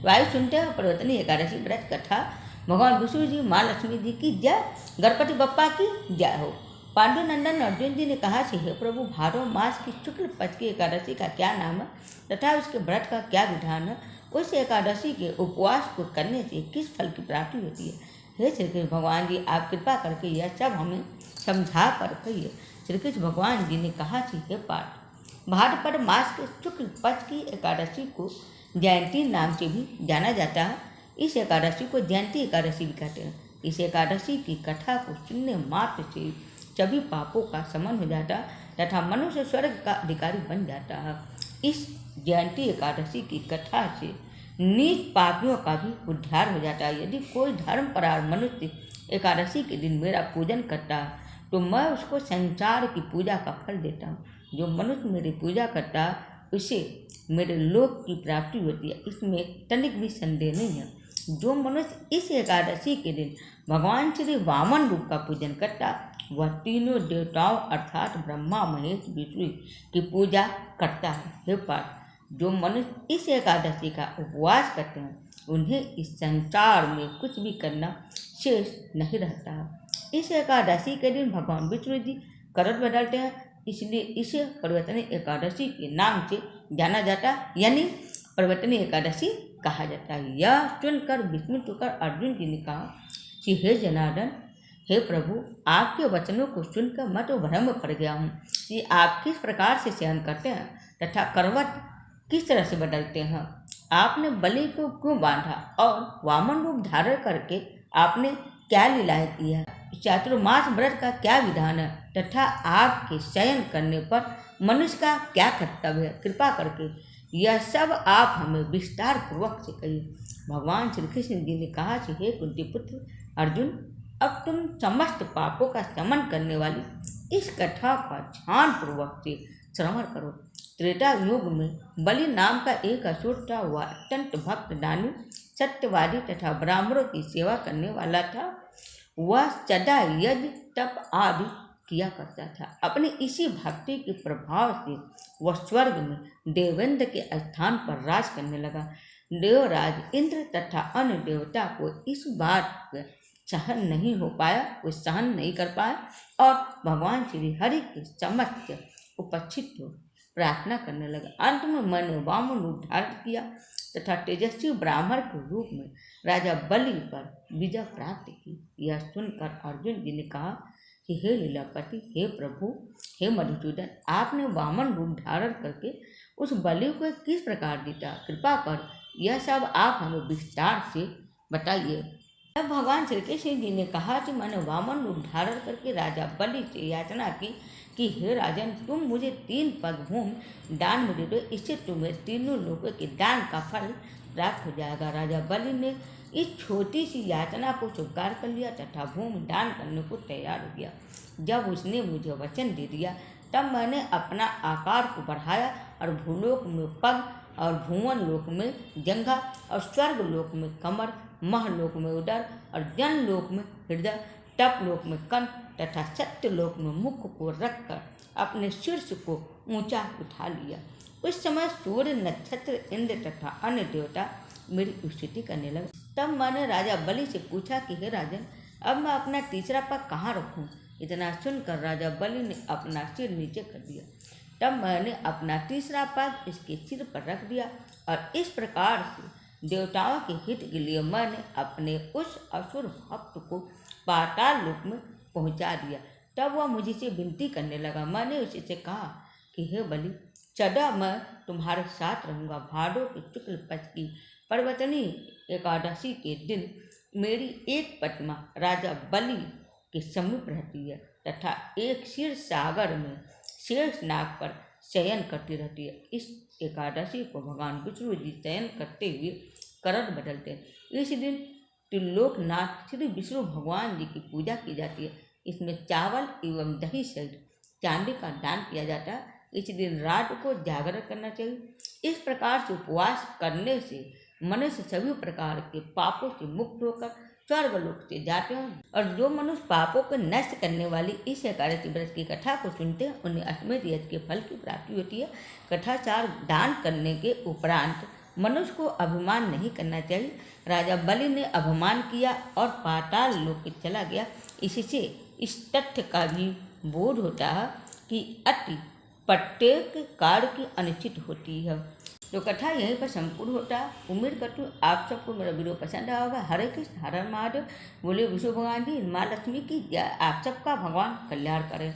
वायु सुनते हैं पर्वतनी एकादशी व्रत कथा। भगवान विष्णु जी, माँ लक्ष्मी जी की जय, गणपति बप्पा की जय हो। पांडुनंदन अर्जुन जी ने कहा कि हे प्रभु, भादो मास की शुक्ल पक्ष की एकादशी का क्या नाम है तथा उसके व्रत का क्या विधान है? उस एकादशी के उपवास को करने से किस फल की प्राप्ति होती है? हे श्री कृष्ण भगवान जी, आप कृपा करके यह सब हमें समझा कर कहिए। श्री कृष्ण भगवान जी ने कहा कि हे पार्थ, भाद्रपद मास के शुक्ल पक्ष की एकादशी को जयंती नाम से भी जाना जाता है। इस एकादशी को जयंती एकादशी भी कहते हैं। इस एकादशी की कथा को सुनने मात्र से सभी पापों का शमन हो जाता तथा मनुष्य स्वर्ग का अधिकारी बन जाता है। इस जयंती एकादशी की कथा से नीच पापियों का भी उद्धार हो जाता है। यदि कोई धर्मपरायण मनुष्य एकादशी के दिन मेरा पूजन करता है तो मैं उसको संसार की पूजा का फल देता हूँ। जो मनुष्य मेरी पूजा करता है उसे मेरे लोक की प्राप्ति होती है, इसमें तनिक भी संदेह नहीं है। जो मनुष्य इस एकादशी के दिन भगवान श्री वामन रूप का पूजन करता वह तीनों देवताओं अर्थात ब्रह्मा, महेश, विष्णु की पूजा करता है। हे पार्थ, जो मनुष्य इस एकादशी का उपवास करते हैं उन्हें इस संसार में कुछ भी करना शेष नहीं रहता है। इस एकादशी के दिन भगवान विष्णु जी करत बदलते हैं, इसलिए इसे पर्वतनी एकादशी के नाम से जाना जाता है, यानी पर्वतनी एकादशी कहा जाता है। यह सुनकर विस्मित होकर अर्जुन जी ने कहा कि हे जनार्दन, हे प्रभु, आपके वचनों को सुनकर मैं तो भ्रम में पड़ गया हूँ कि आप किस प्रकार से शयन करते हैं तथा करवट किस तरह से बदलते हैं। आपने बलि को क्यों बांधा और वामन रूप धारण करके आपने क्या लीलाएं की है? चातुर्मास व्रत का क्या विधान है तथा आपके शयन करने पर मनुष्य का क्या कर्तव्य है? कृपा करके यह सब आप हमें विस्तार पूर्वक से कहिए। भगवान श्री कृष्ण जी ने कहा कि हे कुंती पुत्र अर्जुन, अब तुम समस्त पापों का शमन करने वाली इस कथा का ध्यान पूर्वक से श्रवण करो। त्रेता युग में बलि नाम का एक असुर था। वह अत्यंत भक्त, दानी, सत्यवादी तथा ब्राह्मणों की सेवा करने वाला था। वह सदा यज्ञ, तप आदि किया करता था। अपनी इसी भक्ति के प्रभाव से वह स्वर्ग में देवेंद्र के स्थान पर राज करने लगा। देवराज इंद्र तथा अन्य देवता को इस बात सहन नहीं हो पाया, वो सहन नहीं कर पाया और भगवान श्री हरि के समक्ष उपस्थित हो प्रार्थना करने लगा। अंत में मैंने वामन रूप धारण किया तथा तेजस्वी ब्राह्मण के रूप में राजा बलि पर विजय प्राप्त की। यह सुनकर अर्जुन जी ने कहा कि हे लीलापति, हे प्रभु, हे मधुसूदन, आपने वामन रूप धारण करके उस बलि को किस प्रकार जीता? कृपा कर यह सब आप हमें विस्तार से बताइए। तब भगवान श्री कृष्ण जी ने कहा कि मैंने वामन रूप धारण करके राजा बलि से याचना की कि हे राजन, तुम मुझे 3 पग भूमि दान में दे दो, इससे तुम्हें तीनों लोगों के दान का फल प्राप्त हो जाएगा। राजा बलि ने इस छोटी सी याचना को स्वीकार कर लिया तथा भूमि दान करने को तैयार हो गया। जब उसने मुझे वचन दे दिया तब मैंने अपना आकार को बढ़ाया और भूलोक में पग और भुवन लोक में जंघा और स्वर्ग लोक में कमर, महलोक में उदर और जन लोक में हृदय, तप लोक में कंठ तथा सत्य लोक में मुख को रखकर अपने शीर्ष को ऊंचा उठा लिया। उस समय सूर्य, नक्षत्र, इंद्र तथा अन्य देवता मेरी स्तुति करने लगे। तब मैंने राजा बलि से पूछा कि हे राजन, अब मैं अपना तीसरा पग कहाँ रखूं? इतना सुनकर राजा बलि ने अपना सिर नीचे कर दिया। तब मैंने अपना तीसरा पग इसके सिर पर रख दिया और इस प्रकार से देवताओं के हित के लिए मैंने अपने उस असुर भक्त को पाताल लोक में पहुंचा दिया। तब वह मुझसे विनती करने लगा। मैंने उसे कहा कि हे बलि, सदा मैं तुम्हारे साथ रहूँगा। भादों के शुक्ल पक्ष की पर्वतनी एकादशी के दिन मेरी एक पत्मा राजा बलि के समीप रहती है तथा एक क्षीर सागर में शेष नाग पर शयन करती रहती है। इस एकादशी को भगवान विष्णु जी शयन करते हुए करत बदलते हैं। इस दिन त्रिलोकनाथ श्री विष्णु भगवान जी की पूजा की जाती है। इसमें चावल एवं दही सहित चांदी का दान किया जाता है। इस दिन रात को जागरण करना चाहिए। इस प्रकार से उपवास करने से मनुष्य सभी प्रकार के पापों से मुक्त होकर स्वर्गलोक से जाते हैं। और जो मनुष्य पापों को नष्ट करने वाली इस एकादशी व्रत की कथा को सुनते हैं उन्हें अश्वमेध यज्ञ के फल की प्राप्ति होती है। कथाचार दान करने के उपरांत मनुष्य को अभिमान नहीं करना चाहिए। राजा बलि ने अभिमान किया और पाताल लोक चला गया। इससे इस तथ्य का भी बोध होता है कि अति प्रत्येक कार्य की अनिश्चित होती है। तो कथा यहीं पर संपूर्ण होता है। उम्मीद करती हूँ आप सबको मेरा वीडियो पसंद आया होगा। हरे कृष्ण, हर हर महादेव। बोले विष्णु भगवान जी, माँ लक्ष्मी की जय। आप सबका भगवान कल्याण करें।